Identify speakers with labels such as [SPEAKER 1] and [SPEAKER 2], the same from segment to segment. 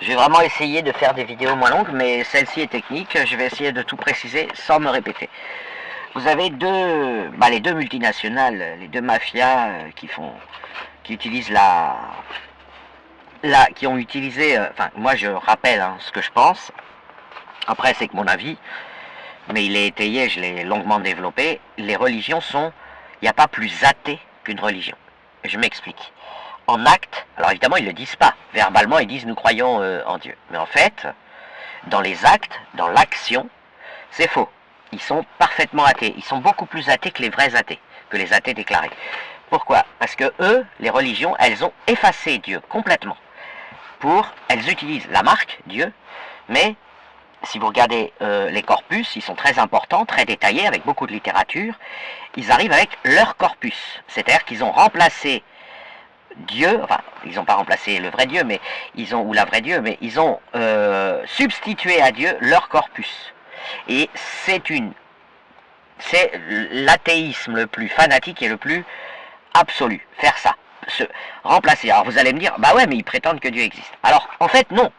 [SPEAKER 1] Je vais vraiment essayer de faire des vidéos moins longues, mais celle-ci est technique, je vais essayer de tout préciser sans me répéter. Vous avez les deux multinationales, les deux mafias qui utilisent qui ont utilisé, enfin moi je rappelle ce que je pense, après c'est que mon avis, mais il est étayé, je l'ai longuement développé, les religions il n'y a pas plus athée qu'une religion. Je m'explique. En acte, alors évidemment ils ne le disent pas, verbalement ils disent nous croyons en Dieu, mais en fait, dans les actes, dans l'action, c'est faux. Ils sont parfaitement athées, ils sont beaucoup plus athées que les vrais athées, que les athées déclarés. Pourquoi? Parce que eux, les religions, elles ont effacé Dieu complètement. Elles utilisent la marque, Dieu, mais si vous regardez les corpus, ils sont très importants, très détaillés, avec beaucoup de littérature, ils arrivent avec leur corpus, c'est-à-dire qu'ils ont remplacé Dieu, enfin, ils n'ont pas remplacé le vrai Dieu, ou la vraie Dieu, mais ils ont substitué à Dieu leur corpus. Et c'est l'athéisme le plus fanatique et le plus absolu, faire ça, se remplacer. Alors vous allez me dire, bah ouais, mais ils prétendent que Dieu existe. Alors, en fait, non.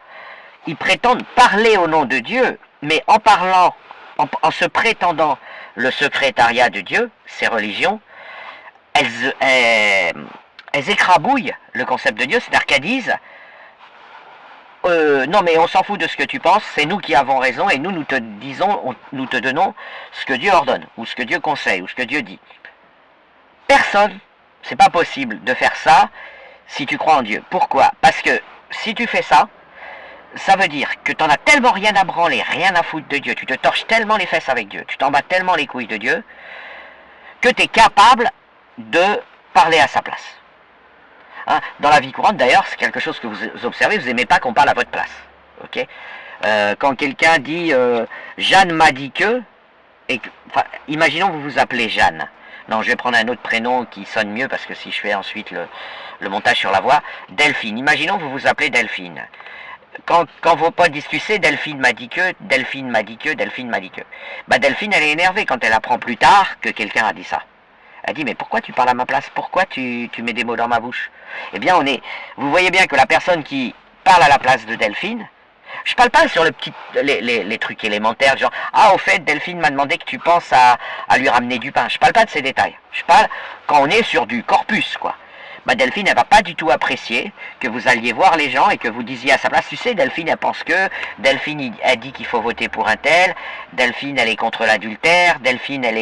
[SPEAKER 1] Ils prétendent parler au nom de Dieu, mais en parlant, en se prétendant le secrétariat de Dieu, ces religions, elles écrabouillent le concept de Dieu, c'est-à-dire qu'elles disent non mais on s'en fout de ce que tu penses, c'est nous qui avons raison et nous te disons, nous te donnons ce que Dieu ordonne, ou ce que Dieu conseille, ou ce que Dieu dit. Personne, c'est pas possible de faire ça si tu crois en Dieu. Pourquoi? Parce que si tu fais ça, ça veut dire que tu n'en as tellement rien à branler, rien à foutre de Dieu, tu te torches tellement les fesses avec Dieu, tu t'en bats tellement les couilles de Dieu, que tu es capable de parler à sa place. Hein, dans la vie courante, d'ailleurs, c'est quelque chose que vous observez, vous n'aimez pas qu'on parle à votre place. Okay, quand quelqu'un dit Jeanne m'a dit que, imaginons que vous vous appelez Jeanne. Non, je vais prendre un autre prénom qui sonne mieux, parce que si je fais ensuite le montage sur la voix, Delphine. Imaginons que vous vous appelez Delphine. Quand vos potes discutaient, Delphine m'a dit que, Delphine m'a dit que, Delphine m'a dit que. Bah Delphine, elle est énervée quand elle apprend plus tard que quelqu'un a dit ça. Elle dit, mais pourquoi tu parles à ma place? Pourquoi tu mets des mots dans ma bouche? Eh bien, vous voyez bien que la personne qui parle à la place de Delphine, je parle pas sur les trucs élémentaires, genre, au fait, Delphine m'a demandé que tu penses à lui ramener du pain. Je parle pas de ces détails. Je parle quand on est sur du corpus, quoi. Bah Delphine, elle va pas du tout apprécier que vous alliez voir les gens et que vous disiez à sa place, tu sais, Delphine, elle pense que, Delphine, elle dit qu'il faut voter pour un tel, Delphine, elle est contre l'adultère, Delphine, elle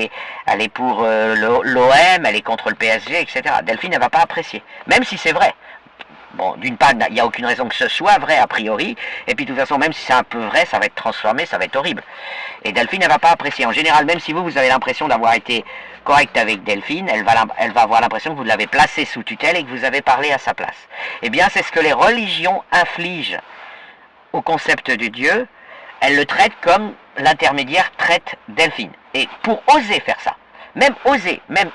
[SPEAKER 1] est pour l'OM, elle est contre le PSG, etc. Delphine, elle va pas apprécier, même si c'est vrai. Bon, d'une part, il n'y a aucune raison que ce soit vrai a priori, et puis de toute façon, même si c'est un peu vrai, ça va être transformé, ça va être horrible. Et Delphine, elle va pas apprécier. En général, même si vous avez l'impression d'avoir été correct avec Delphine, elle va avoir l'impression que vous l'avez placée sous tutelle et que vous avez parlé à sa place. Eh bien, c'est ce que les religions infligent au concept de Dieu. Elles le traitent comme l'intermédiaire traite Delphine. Et pour oser faire ça, même oser, même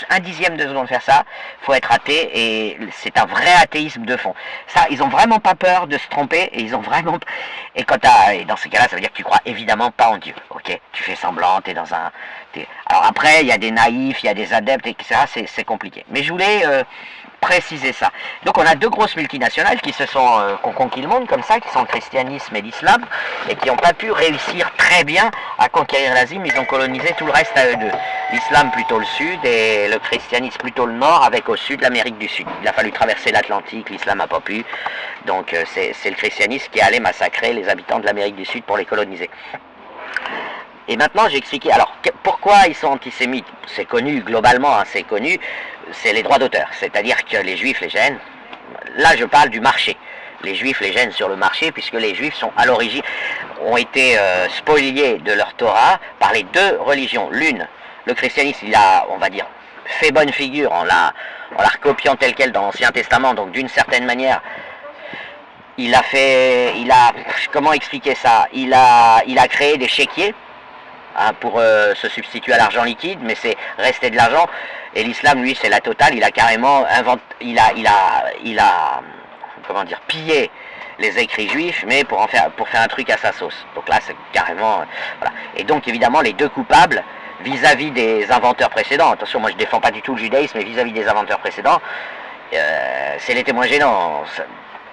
[SPEAKER 1] un dixième de seconde faire ça, faut être athée, et c'est un vrai athéisme de fond. Ça, ils ont vraiment pas peur de se tromper, et ils ont vraiment... Et dans ces cas-là, ça veut dire que tu crois évidemment pas en Dieu, ok? Tu fais semblant, t'es dans un... Alors après, il y a des naïfs, il y a des adeptes, etc., c'est compliqué. Mais je voulais préciser ça. Donc on a deux grosses multinationales qui ont conquis le monde comme ça, qui sont le christianisme et l'islam, et qui n'ont pas pu réussir très bien à conquérir l'Asie, mais ils ont colonisé tout le reste à eux deux. L'islam plutôt le sud et le christianisme plutôt le nord, avec au sud l'Amérique du Sud. Il a fallu traverser l'Atlantique, l'islam n'a pas pu, donc c'est le christianisme qui est allé massacrer les habitants de l'Amérique du Sud pour les coloniser. Et maintenant j'ai expliqué, alors pourquoi ils sont antisémites? C'est connu globalement, hein, c'est connu, c'est les droits d'auteur, c'est-à-dire que les juifs les gênent. Là je parle du marché. Les juifs les gênent sur le marché, puisque les juifs sont à l'origine, ont été spoliés de leur Torah par les deux religions. L'une, le christianisme, il a, on va dire, fait bonne figure en la recopiant telle quelle dans l'Ancien Testament, donc d'une certaine manière, comment expliquer ça? Il a créé des chéquiers, hein, pour se substituer à l'argent liquide, mais c'est resté de l'argent. Et l'islam, lui, c'est la totale. Il a carrément comment dire, pillé les écrits juifs, mais pour faire un truc à sa sauce. Donc là, c'est carrément... voilà. Et donc, évidemment, les deux coupables, vis-à-vis des inventeurs précédents, attention, moi je défends pas du tout le judaïsme, mais vis-à-vis des inventeurs précédents, c'est les témoins gênants.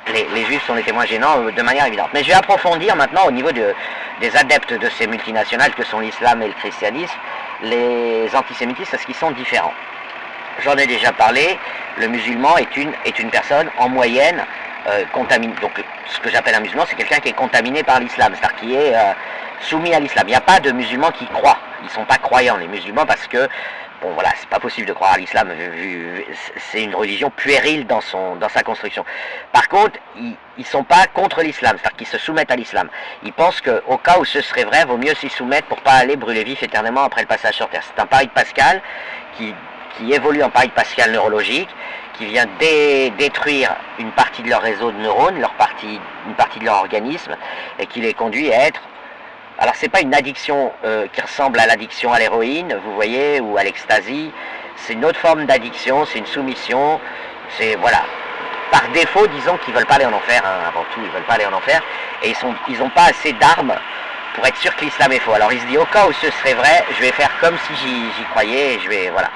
[SPEAKER 1] les juifs sont les témoins gênants de manière évidente. Mais je vais approfondir maintenant au niveau des adeptes de ces multinationales que sont l'islam et le christianisme, les antisémitismes, parce qu'ils sont différents. J'en ai déjà parlé, le musulman est une personne en moyenne contaminée. Donc ce que j'appelle un musulman, c'est quelqu'un qui est contaminé par l'islam, c'est-à-dire qui est soumis à l'islam. Il n'y a pas de musulmans qui croient, ils ne sont pas croyants les musulmans parce que bon voilà, c'est pas possible de croire à l'islam, c'est une religion puérile dans sa construction. Par contre, ils ne sont pas contre l'islam, c'est-à-dire qu'ils se soumettent à l'islam. Ils pensent qu'au cas où ce serait vrai, vaut mieux s'y soumettre pour ne pas aller brûler vif éternellement après le passage sur Terre. C'est un pari de Pascal qui évolue en pari de Pascal neurologique, qui vient détruire une partie de leur réseau de neurones, une partie de leur organisme, et qui les conduit à être... Alors c'est pas une addiction qui ressemble à l'addiction à l'héroïne, vous voyez, ou à l'ecstasy, c'est une autre forme d'addiction, c'est une soumission, c'est voilà. Par défaut, disons qu'ils veulent pas aller en enfer, hein, avant tout, ils veulent pas aller en enfer, et ils ont pas assez d'armes pour être sûr que l'islam est faux. Alors il se dit, au cas où ce serait vrai, je vais faire comme si j'y croyais, et je vais, voilà.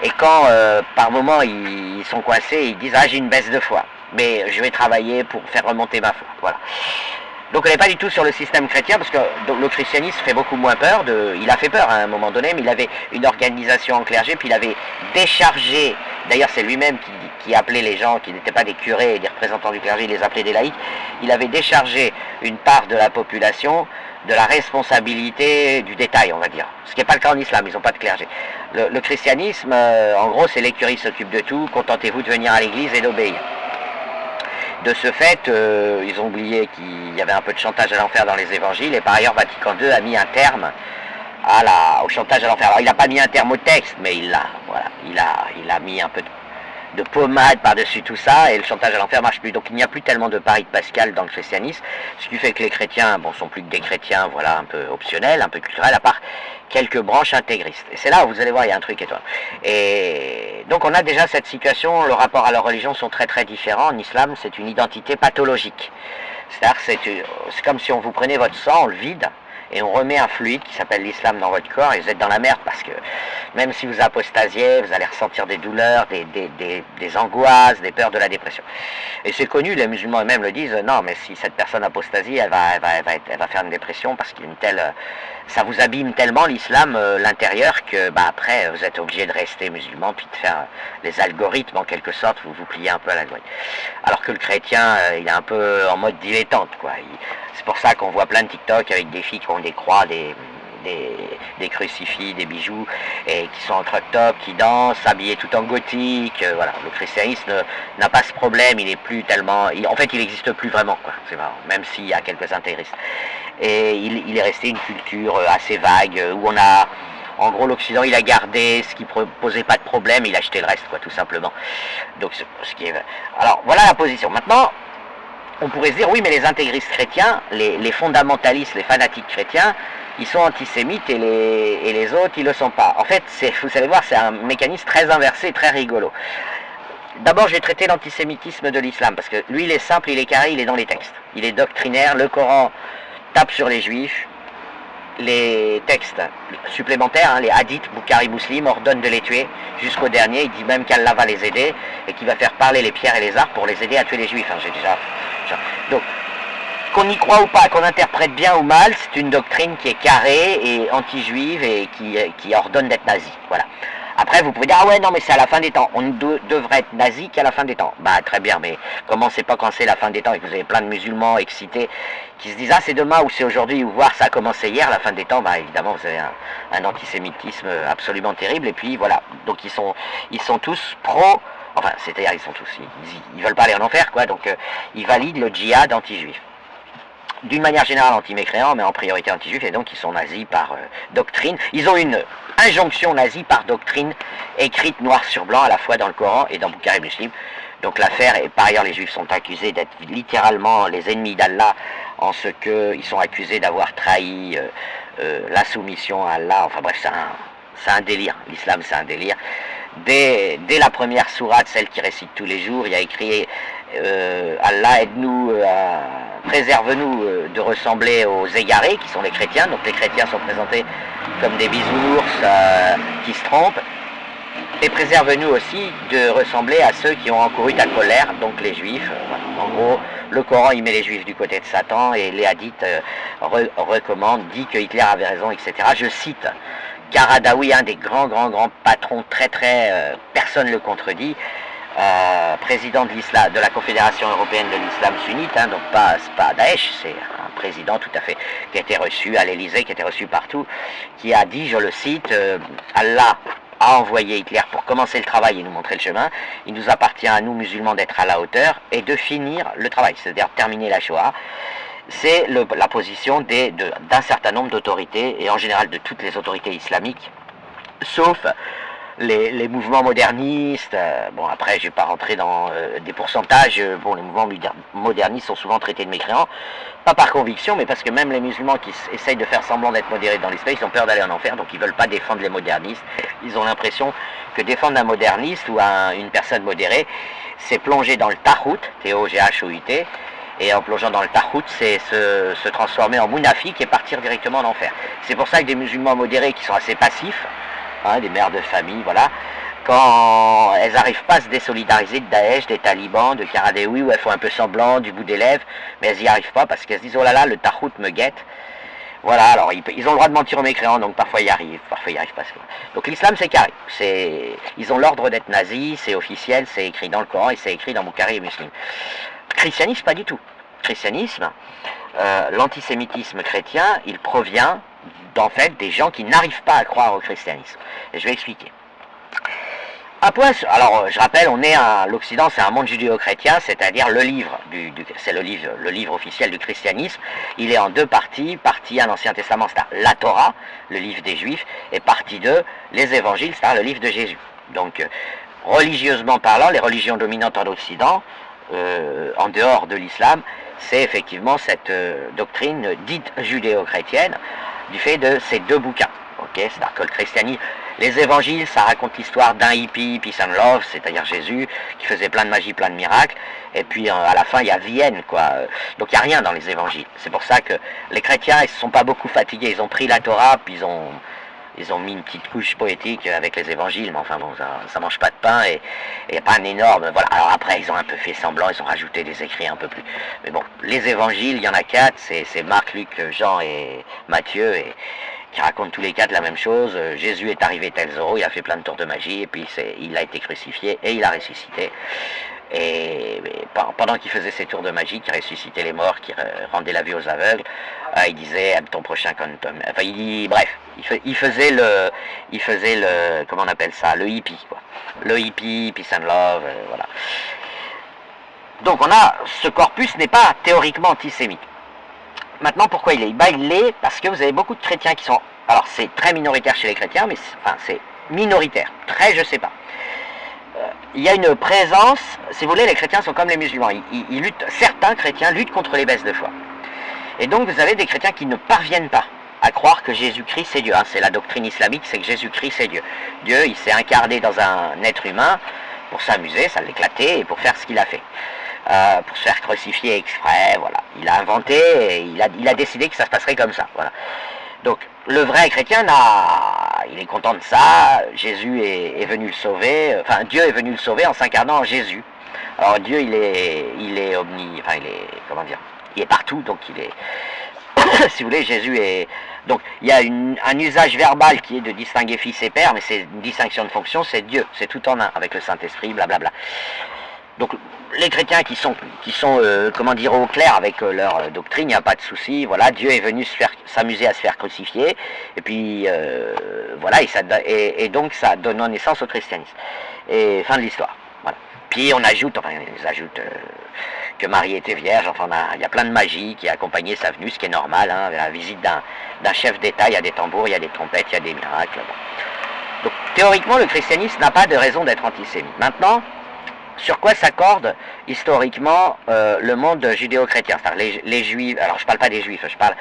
[SPEAKER 1] Et quand, par moment, ils sont coincés, ils disent, ah, j'ai une baisse de foi, mais je vais travailler pour faire remonter ma foi, voilà. Donc on n'est pas du tout sur le système chrétien, parce que le christianisme fait beaucoup moins peur, il a fait peur à un moment donné, mais il avait une organisation en clergé, puis il avait déchargé, d'ailleurs c'est lui-même qui appelait les gens qui n'étaient pas des curés et des représentants du clergé, il les appelait des laïcs, il avait déchargé une part de la population de la responsabilité du détail, on va dire. Ce qui n'est pas le cas en islam, ils n'ont pas de clergé. Le christianisme, en gros, c'est l'écurie s'occupe de tout, contentez-vous de venir à l'église et d'obéir. De ce fait, ils ont oublié qu'il y avait un peu de chantage à l'enfer dans les évangiles, et par ailleurs, Vatican II a mis un terme au chantage à l'enfer. Alors, il n'a pas mis un terme au texte, mais il a mis un peu de pommade par-dessus tout ça, et le chantage à l'enfer marche plus. Donc il n'y a plus tellement de pari de Pascal dans le christianisme, ce qui fait que les chrétiens, bon, sont plus que des chrétiens, voilà, un peu optionnels, un peu culturels, à part quelques branches intégristes. Et c'est là où vous allez voir, il y a un truc étonnant. Et donc on a déjà cette situation, le rapport à leur religion sont très très différents. En islam, c'est une identité pathologique. C'est-à-dire c'est comme si on vous prenait votre sang, on le vide, et on remet un fluide qui s'appelle l'islam dans votre corps, et vous êtes dans la merde, parce que même si vous apostasiez, vous allez ressentir des douleurs, des angoisses, des peurs, de la dépression. Et c'est connu, les musulmans eux-mêmes le disent, non, mais si cette personne apostasie, elle va faire une dépression, parce qu'il y a une telle... ça vous abîme tellement l'islam, l'intérieur, que après, vous êtes obligé de rester musulman, puis de faire les algorithmes, en quelque sorte, vous vous pliez un peu à l'algorithme. Alors que le chrétien, il est un peu en mode dilettante, quoi. C'est pour ça qu'on voit plein de TikTok avec des filles qui ont des croix, des crucifix, des bijoux, et qui sont en crop top, qui dansent, habillés tout en gothique, voilà. Le christianisme n'a pas ce problème, il est plus tellement... en fait, il n'existe plus vraiment, quoi. C'est marrant, même s'il y a quelques intégristes. Et il est resté une culture assez vague, où on a... En gros, l'Occident, il a gardé ce qui posait pas de problème, il a acheté le reste, quoi, tout simplement. Donc, ce qui est... Alors, voilà la position. Maintenant, on pourrait se dire, oui, mais les intégristes chrétiens, les fondamentalistes, les fanatiques chrétiens, ils sont antisémites et les autres, ils le sont pas. En fait, vous allez voir, c'est un mécanisme très inversé, très rigolo. D'abord, je vais traiter l'antisémitisme de l'islam, parce que lui, il est simple, il est carré, il est dans les textes. Il est doctrinaire, le Coran tape sur les juifs, les textes supplémentaires, hein, les hadiths, Bukhari Muslim, ordonnent de les tuer jusqu'au dernier. Il dit même qu'Allah va les aider et qu'il va faire parler les pierres et les arbres pour les aider à tuer les juifs. Hein, donc, qu'on y croit ou pas, qu'on interprète bien ou mal, c'est une doctrine qui est carrée et anti-juive et qui ordonne d'être nazi. Voilà. Après, vous pouvez dire, ah ouais, non, mais c'est à la fin des temps. On ne devrait être nazi qu'à la fin des temps. Bah, très bien, mais comment c'est pas quand c'est la fin des temps et que vous avez plein de musulmans excités qui se disent, ah, c'est demain ou c'est aujourd'hui ou voir ça a commencé hier, la fin des temps, bah, évidemment, vous avez un antisémitisme absolument terrible. Et puis, voilà. Donc, ils sont tous pro, enfin, c'est-à-dire, ils sont tous, ils veulent pas aller en enfer, quoi. Donc, ils valident le djihad anti-juif. D'une manière générale anti-mécréants, mais en priorité anti-juifs, et donc ils sont nazis par doctrine. Ils ont une injonction nazie par doctrine, écrite noir sur blanc à la fois dans le Coran et dans Bukhari Muslim. Donc l'affaire, et par ailleurs les juifs sont accusés d'être littéralement les ennemis d'Allah, en ce qu'ils sont accusés d'avoir trahi la soumission à Allah. Enfin bref, c'est un délire, l'islam c'est un délire. Dès la première sourate, celle qui récite tous les jours, il y a écrit Allah aide-nous, préserve-nous de ressembler aux égarés qui sont les chrétiens. Donc les chrétiens sont présentés comme des bisounours qui se trompent. Et préserve-nous aussi de ressembler à ceux qui ont encouru ta colère, donc les juifs. Voilà. En gros, le Coran, il met les Juifs du côté de Satan, et les hadiths dit que Hitler avait raison, etc. Je cite Qaradawi, un des grands patrons, personne ne le contredit, président de la Confédération européenne de l'islam sunnite, hein, donc c'est pas Daesh, c'est un président tout à fait, qui a été reçu à l'Élysée, qui a été reçu partout, qui a dit, je le cite, Allah a envoyé Hitler pour commencer le travail et nous montrer le chemin. Il nous appartient à nous musulmans d'être à la hauteur et de finir le travail, c'est-à-dire terminer la Shoah. C'est la position d'un certain nombre d'autorités, et en général de toutes les autorités islamiques, sauf les mouvements modernistes. Bon, après, je ne vais pas rentrer dans des pourcentages. Bon, les mouvements modernistes sont souvent traités de mécréants, pas par conviction, mais parce que même les musulmans qui essayent de faire semblant d'être modérés dans l'islam, ils ont peur d'aller en enfer, donc ils ne veulent pas défendre les modernistes. Ils ont l'impression que défendre un moderniste ou une personne modérée, c'est plonger dans le tahout, T-O-G-H-O-U-T, et en plongeant dans le tahout, c'est se transformer en mounafik et partir directement en enfer. C'est pour ça que des musulmans modérés qui sont assez passifs, hein, des mères de famille, voilà, quand elles n'arrivent pas à se désolidariser de Daesh, des talibans, de Qaradawi, où elles font un peu semblant du bout des lèvres, mais elles n'y arrivent pas parce qu'elles se disent, oh là là, le tahout me guette. Voilà, alors ils ont le droit de mentir aux mécréants, donc parfois ils y arrivent, parfois ils n'y arrivent pas. Donc l'islam c'est carré, ils ont l'ordre d'être nazis, c'est officiel, c'est écrit dans le Coran et c'est écrit dans Boukhari et Muslim. Christianisme, pas du tout. Christianisme, l'antisémitisme chrétien, il provient en fait des gens qui n'arrivent pas à croire au christianisme. Et je vais expliquer. Alors je rappelle, l'Occident c'est un monde judéo-chrétien, c'est-à-dire le livre, c'est le livre officiel du christianisme. Il est en deux parties. Partie 1, l'Ancien Testament, c'est la Torah, le livre des Juifs, et partie 2, les évangiles, c'est-à-dire le livre de Jésus. Donc religieusement parlant, les religions dominantes en Occident, en dehors de l'islam, c'est effectivement cette doctrine dite judéo-chrétienne du fait de ces deux bouquins. Okay, c'est-à-dire que le christianisme, les évangiles, ça raconte l'histoire d'un hippie, peace and love, c'est-à-dire Jésus, qui faisait plein de magie, plein de miracles, et puis à la fin, il y a Vienne, quoi. Donc il n'y a rien dans les évangiles. C'est pour ça que les chrétiens, ils ne se sont pas beaucoup fatigués, ils ont pris la Torah, puis ils ont mis une petite couche poétique avec les évangiles, mais enfin bon, ça mange pas de pain, et il n'y a pas un énorme... Voilà. Alors après, ils ont un peu fait semblant, ils ont rajouté des écrits un peu plus... Mais bon, les évangiles, il y en a 4, c'est Marc, Luc, Jean et Matthieu, et qui racontent tous les 4 la même chose. Jésus est arrivé tel Zorro, il a fait plein de tours de magie, et puis il a été crucifié, et il a ressuscité. Et pendant qu'il faisait ses tours de magie, qui ressuscitait les morts, qui rendait la vue aux aveugles, il disait aime ton prochain comme toi. Enfin, il faisait le, comment on appelle ça, le hippie, quoi. Le hippie, peace and love, voilà. Donc ce corpus n'est pas théoriquement antisémite. Maintenant, pourquoi il est? Il l'est parce que vous avez beaucoup de chrétiens qui sont, alors c'est très minoritaire chez les chrétiens, mais c'est minoritaire, très je sais pas. Il y a une présence, si vous voulez, les chrétiens sont comme les musulmans, ils luttent, certains chrétiens luttent contre les baisses de foi. Et donc vous avez des chrétiens qui ne parviennent pas à croire que Jésus-Christ c'est Dieu. Hein. C'est la doctrine islamique, c'est que Jésus-Christ c'est Dieu. Dieu, il s'est incarné dans un être humain pour s'amuser, ça l'éclatait, et pour faire ce qu'il a fait. Pour se faire crucifier exprès, voilà. Il a inventé, et il a décidé que ça se passerait comme ça, voilà. Donc, le vrai chrétien, il est content de ça, Jésus est venu le sauver, enfin, Dieu est venu le sauver en s'incarnant en Jésus. Alors, Dieu, il est comment dire, il est partout, donc il est, si vous voulez, Jésus est, donc, il y a un usage verbal qui est de distinguer fils et père, mais c'est une distinction de fonction, c'est Dieu, c'est tout en un, avec le Saint-Esprit, blablabla. Donc les chrétiens qui sont comment dire, au clair avec leur doctrine, il n'y a pas de souci, voilà, Dieu est venu s'amuser à se faire crucifier, et puis voilà, et donc ça donne naissance au christianisme. Et fin de l'histoire, voilà. Puis on ajoute, que Marie était vierge, enfin il y a plein de magie qui a accompagné sa venue, ce qui est normal, hein, la visite d'un chef d'État, il y a des tambours, il y a des trompettes, il y a des miracles. Bon. Donc théoriquement le christianisme n'a pas de raison d'être antisémite. Maintenant, sur quoi s'accorde historiquement le monde judéo-chrétien, c'est-à-dire les juifs, alors je parle pas des juifs, je parle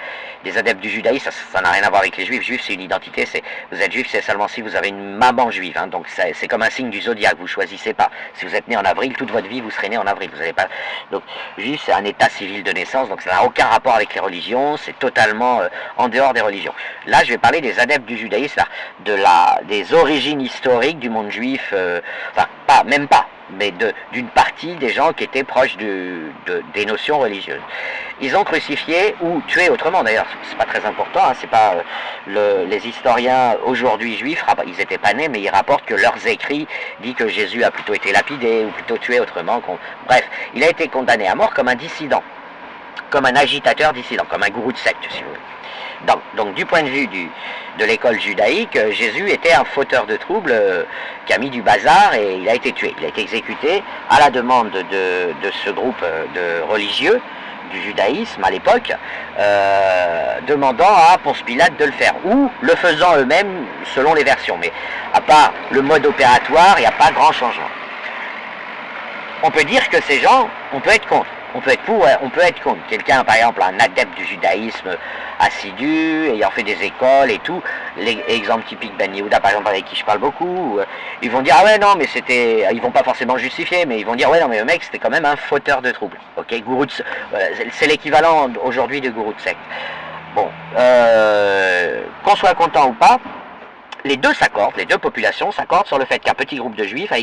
[SPEAKER 1] des adeptes du judaïsme, ça n'a rien à voir avec les juifs. Juif c'est une identité, vous êtes juif c'est seulement si vous avez une maman juive, hein, donc c'est comme un signe du zodiaque, vous choisissez pas. Si vous êtes né en avril, toute votre vie vous serez né en avril, vous n'avez pas. Donc juif c'est un état civil de naissance, donc ça n'a aucun rapport avec les religions, c'est totalement en dehors des religions. Là je vais parler des adeptes du judaïsme, des origines historiques du monde juif, enfin même pas. mais d'une partie des gens qui étaient proches des notions religieuses. Ils ont crucifié ou tué autrement d'ailleurs, c'est pas très important, hein, c'est pas les historiens aujourd'hui juifs, ils étaient pas nés, mais ils rapportent que leurs écrits disent que Jésus a plutôt été lapidé ou plutôt tué autrement. Bref, il a été condamné à mort comme un dissident, comme un agitateur dissident, comme un gourou de secte, si vous voulez. Donc du point de vue de l'école judaïque, Jésus était un fauteur de troubles qui a mis du bazar et il a été tué. Il a été exécuté à la demande de ce groupe de religieux du judaïsme à l'époque, demandant à Ponce Pilate de le faire, ou le faisant eux-mêmes selon les versions. Mais à part le mode opératoire, il n'y a pas grand changement. On peut dire que ces gens, on peut être contre. On peut être pour, on peut être contre. Quelqu'un, par exemple, un adepte du judaïsme assidu, ayant fait des écoles et tout, l'exemple typique Ben Yehuda, par exemple, avec qui je parle beaucoup, ils vont dire, ah ouais, non, mais c'était, ils vont pas forcément justifier, mais ils vont dire, ouais, non, mais le mec, c'était quand même un fauteur de troubles. Ok, gourou c'est l'équivalent aujourd'hui de gourou de secte. Bon, qu'on soit content ou pas, les deux s'accordent, les deux populations s'accordent sur le fait qu'un petit groupe de juifs a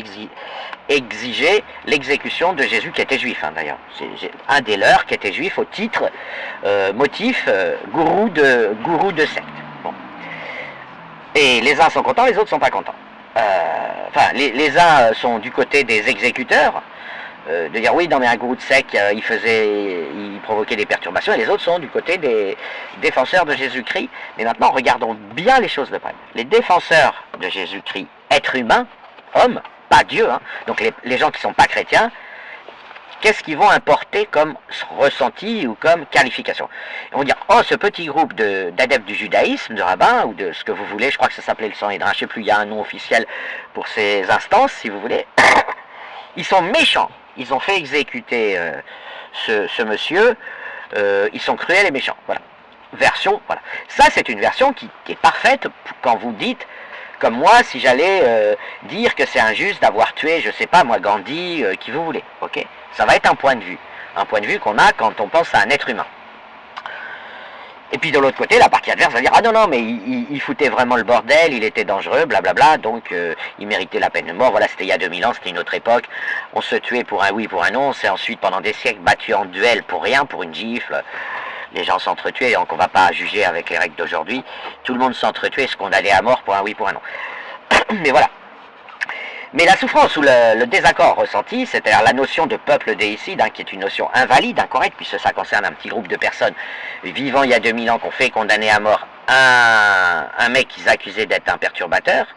[SPEAKER 1] exigé l'exécution de Jésus qui était juif, hein, d'ailleurs. C'est un des leurs qui était juif au titre, motif, gourou de secte. Bon. Et les uns sont contents, les autres sont pas contents. Enfin, les uns sont du côté des exécuteurs, de dire oui, non mais un gourou de secte, il provoquait des perturbations, et les autres sont du côté des défenseurs de Jésus-Christ. Mais maintenant, regardons bien les choses de près. Les défenseurs de Jésus-Christ, êtres humains, hommes, pas Dieu, hein, donc les gens qui ne sont pas chrétiens, qu'est-ce qu'ils vont importer comme ressenti ou comme qualification? Ils vont dire, oh, ce petit groupe d'adeptes du judaïsme, de rabbins, ou de ce que vous voulez, je crois que ça s'appelait le Sanhédrin, je ne sais plus, il y a un nom officiel pour ces instances, si vous voulez, ils sont méchants. Ils ont fait exécuter ce monsieur, ils sont cruels et méchants. Voilà. Version, voilà. Ça, c'est une version qui est parfaite quand vous dites, comme moi, si j'allais dire que c'est injuste d'avoir tué, je sais pas, moi, Gandhi, qui vous voulez. Ok? Ça va être un point de vue qu'on a quand on pense à un être humain. Et puis de l'autre côté, la partie adverse va dire, ah non, non, mais il foutait vraiment le bordel, il était dangereux, blablabla, donc il méritait la peine de mort. Voilà, c'était il y a 2000 ans, c'était une autre époque. On se tuait pour un oui, pour un non, on s'est ensuite pendant des siècles battu en duel pour rien, pour une gifle. Les gens s'entretuaient, donc on ne va pas juger avec les règles d'aujourd'hui. Tout le monde s'entretuait, se condamnait à mort pour un oui, pour un non. Mais voilà. Mais la souffrance ou le désaccord ressenti, c'est-à-dire la notion de peuple déicide, hein, qui est une notion invalide, incorrecte, puisque ça concerne un petit groupe de personnes vivant il y a 2000 ans qu'on fait condamner à mort un mec qu'ils accusaient d'être un perturbateur,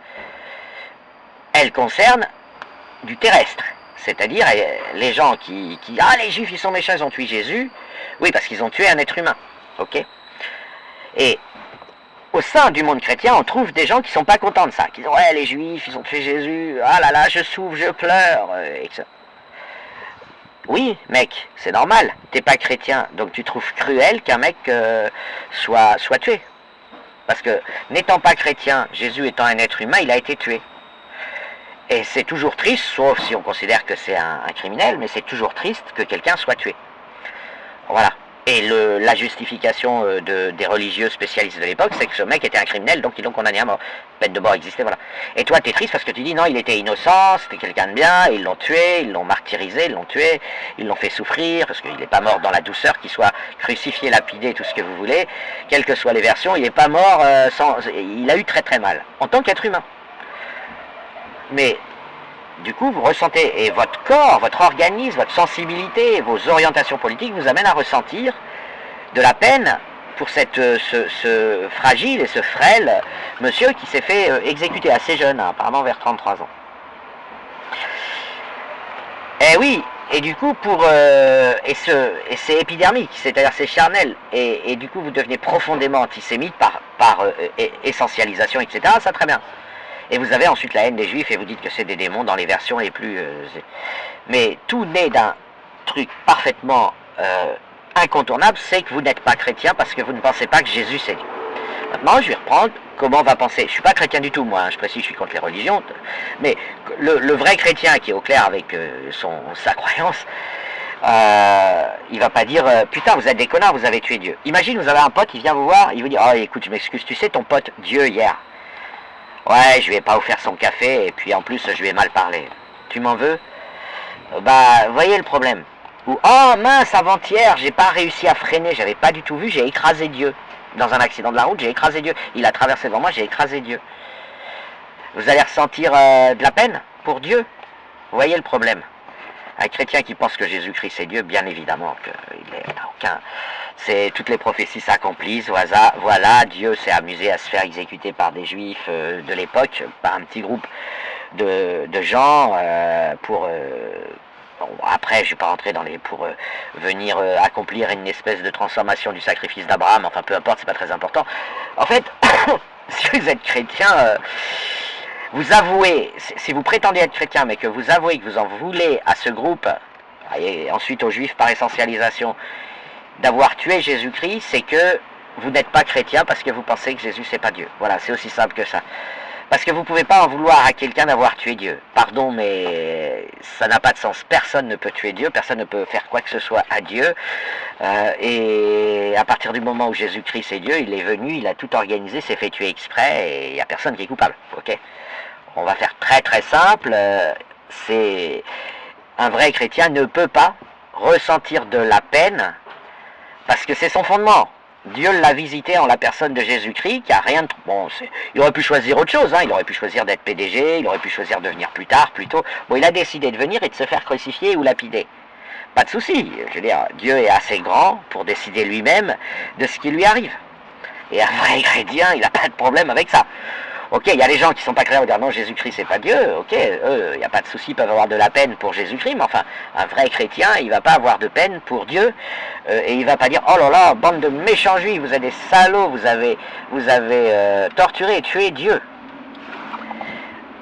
[SPEAKER 1] elle concerne du terrestre. C'est-à-dire les gens ah, les juifs ils sont méchants, ils ont tué Jésus, oui, parce qu'ils ont tué un être humain. Ok? Et au sein du monde chrétien, on trouve des gens qui sont pas contents de ça, qui disent ouais, les juifs, ils ont tué Jésus, ah là là, je souffre, je pleure, etc. Oui, mec, c'est normal, t'es pas chrétien, donc tu trouves cruel qu'un mec soit tué. Parce que, n'étant pas chrétien, Jésus étant un être humain, il a été tué. Et c'est toujours triste, sauf si on considère que c'est un criminel, mais c'est toujours triste que quelqu'un soit tué. Voilà. Et la justification des religieux spécialistes de l'époque, c'est que ce mec était un criminel, donc ils l'ont condamné à mort. Peine de mort existait, voilà. Et toi, t'es triste parce que tu dis non, il était innocent, c'était quelqu'un de bien, ils l'ont tué, ils l'ont martyrisé, ils l'ont tué, ils l'ont fait souffrir, parce qu'il n'est pas mort dans la douceur, qu'il soit crucifié, lapidé, tout ce que vous voulez, quelles que soient les versions, il n'est pas mort il a eu très très mal, en tant qu'être humain. Mais du coup, vous ressentez, et votre corps, votre organisme, votre sensibilité, vos orientations politiques vous amènent à ressentir de la peine pour ce fragile et ce frêle monsieur qui s'est fait exécuter assez jeune, hein, apparemment vers 33 ans. Et oui, et du coup, et c'est épidermique, c'est-à-dire c'est charnel, et du coup vous devenez profondément antisémite par essentialisation, etc., ça très bien. Et vous avez ensuite la haine des juifs et vous dites que c'est des démons dans les versions les plus... mais tout naît d'un truc parfaitement incontournable, c'est que vous n'êtes pas chrétien parce que vous ne pensez pas que Jésus c'est Dieu. Maintenant, je vais reprendre comment on va penser. Je ne suis pas chrétien du tout, moi, hein, je précise, je suis contre les religions. Mais le vrai chrétien qui est au clair avec sa croyance, il va pas dire putain, vous êtes des connards, vous avez tué Dieu. Imagine, vous avez un pote, il vient vous voir, il vous dit oh écoute, je m'excuse, tu sais, ton pote Dieu hier. Ouais, je lui ai pas offert son café, et puis en plus, je lui ai mal parlé. Tu m'en veux? Bah, voyez le problème. Ou, oh mince, avant-hier, j'ai pas réussi à freiner, j'avais pas du tout vu, j'ai écrasé Dieu. Dans un accident de la route, j'ai écrasé Dieu. Il a traversé devant moi, j'ai écrasé Dieu. Vous allez ressentir de la peine pour Dieu. Vous voyez le problème. Un chrétien qui pense que Jésus-Christ c'est Dieu, bien évidemment qu'il n'a aucun... Toutes les prophéties s'accomplissent, voilà, Dieu s'est amusé à se faire exécuter par des juifs de l'époque, par un petit groupe de gens pour... Bon, après, je ne vais pas rentrer pour venir accomplir une espèce de transformation du sacrifice d'Abraham, enfin peu importe, c'est pas très important. En fait, si vous êtes chrétien... vous avouez, si vous prétendez être chrétien, mais que vous avouez que vous en voulez à ce groupe, et ensuite aux juifs par essentialisation, d'avoir tué Jésus-Christ, c'est que vous n'êtes pas chrétien parce que vous pensez que Jésus c'est pas Dieu. Voilà, c'est aussi simple que ça. Parce que vous ne pouvez pas en vouloir à quelqu'un d'avoir tué Dieu. Pardon, mais ça n'a pas de sens. Personne ne peut tuer Dieu, personne ne peut faire quoi que ce soit à Dieu. Et à partir du moment où Jésus-Christ est Dieu, il est venu, il a tout organisé, s'est fait tuer exprès, et il n'y a personne qui est coupable. Ok ? On va faire très très simple. C'est un vrai chrétien ne peut pas ressentir de la peine parce que c'est son fondement. Dieu l'a visité en la personne de Jésus-Christ, qui a rien de... Bon, il aurait pu choisir autre chose, hein. Il aurait pu choisir d'être PDG, il aurait pu choisir de venir plus tard, plus tôt. Bon, il a décidé de venir et de se faire crucifier ou lapider. Pas de souci, je veux dire, Dieu est assez grand pour décider lui-même de ce qui lui arrive. Et un vrai chrétien, il n'a pas de problème avec ça. Ok, il y a des gens qui sont pas clairs à dire non, Jésus-Christ c'est pas Dieu, ok, eux, il n'y a pas de souci, ils peuvent avoir de la peine pour Jésus-Christ, mais enfin, un vrai chrétien, il va pas avoir de peine pour Dieu, et il va pas dire, oh là là, bande de méchants juifs, vous êtes des salauds, vous avez torturé et tué Dieu.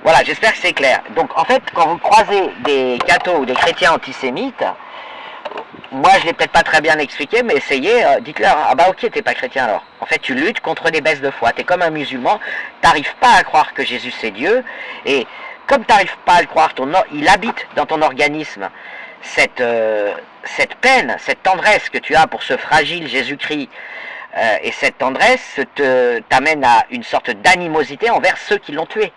[SPEAKER 1] Voilà, j'espère que c'est clair. Donc en fait, quand vous croisez des cathos ou des chrétiens antisémites, moi je l'ai peut-être pas très bien expliqué, mais essayez, dites-leur, ah bah ok, t'es pas chrétien alors. En fait, tu luttes contre des baisses de foi, t'es comme un musulman, t'arrives pas à croire que Jésus c'est Dieu, et comme t'arrives pas à le croire, il habite dans ton organisme cette peine, cette tendresse que tu as pour ce fragile Jésus-Christ, et cette tendresse t'amène à une sorte d'animosité envers ceux qui l'ont tué.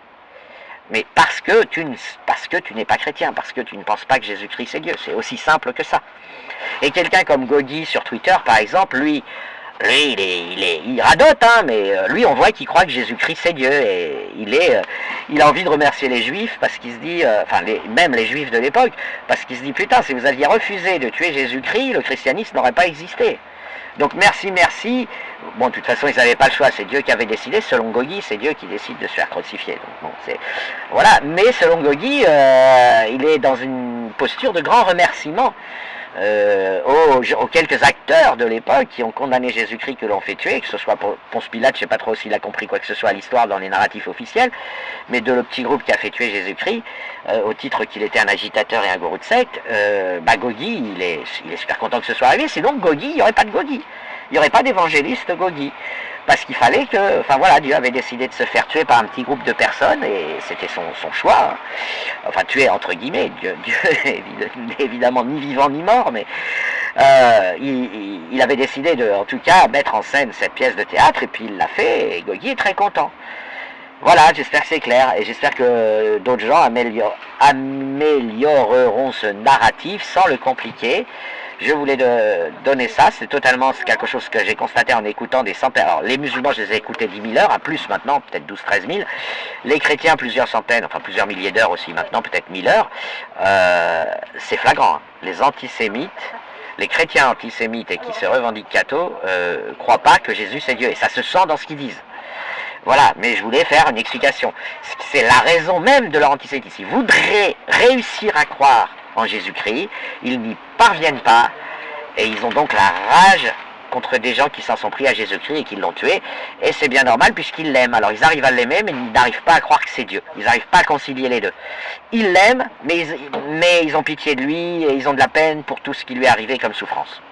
[SPEAKER 1] Mais parce que tu n'es pas chrétien, parce que tu ne penses pas que Jésus-Christ c'est Dieu. C'est aussi simple que ça. Et quelqu'un comme Gogi sur Twitter, par exemple, lui il radote, hein, mais lui on voit qu'il croit que Jésus-Christ c'est Dieu. Et il a envie de remercier les Juifs parce qu'il se dit, même les Juifs de l'époque, parce qu'il se dit, putain, si vous aviez refusé de tuer Jésus-Christ, le christianisme n'aurait pas existé. Donc merci. Bon, de toute façon, ils n'avaient pas le choix, c'est Dieu qui avait décidé. Selon Gogi, c'est Dieu qui décide de se faire crucifier. Donc, bon, voilà. Mais selon Gogi, il est dans une posture de grand remerciement aux quelques acteurs de l'époque qui ont condamné Jésus-Christ, que l'on fait tuer, que ce soit Ponce Pilate, je ne sais pas trop s'il a compris quoi que ce soit à l'histoire dans les narratifs officiels, mais de le petit groupe qui a fait tuer Jésus-Christ, au titre qu'il était un agitateur et un gourou de secte, Gogi, il est super content que ce soit arrivé, sinon Gogi, il n'y aurait pas de Gogi. Il n'y aurait pas d'évangéliste Gogi. Parce qu'il fallait que, Dieu avait décidé de se faire tuer par un petit groupe de personnes, et c'était son choix. Hein. Enfin, tuer entre guillemets, Dieu n'est évidemment ni vivant ni mort, mais il avait décidé de, en tout cas, mettre en scène cette pièce de théâtre, et puis il l'a fait, et Gogi est très content. Voilà, j'espère que c'est clair, et j'espère que d'autres gens amélioreront ce narratif sans le compliquer. Je voulais donner ça, c'est totalement quelque chose que j'ai constaté en écoutant des centaines. Alors les musulmans, je les ai écoutés 10 000 heures, à plus maintenant, peut-être 12-13 000. Les chrétiens, plusieurs centaines, enfin plusieurs milliers d'heures aussi maintenant, peut-être 1000 heures. C'est flagrant. Hein. Les antisémites, les chrétiens antisémites et qui se revendiquent cathos, croient pas que Jésus c'est Dieu. Et ça se sent dans ce qu'ils disent. Voilà, mais je voulais faire une explication. C'est la raison même de leur antisémitisme. Ils voudraient réussir à croire en Jésus-Christ, ils n'y parviennent pas, et ils ont donc la rage contre des gens qui s'en sont pris à Jésus-Christ et qui l'ont tué, et c'est bien normal puisqu'ils l'aiment. Alors ils arrivent à l'aimer, mais ils n'arrivent pas à croire que c'est Dieu. Ils n'arrivent pas à concilier les deux. Ils l'aiment, mais ils ont pitié de lui, et ils ont de la peine pour tout ce qui lui est arrivé comme souffrance.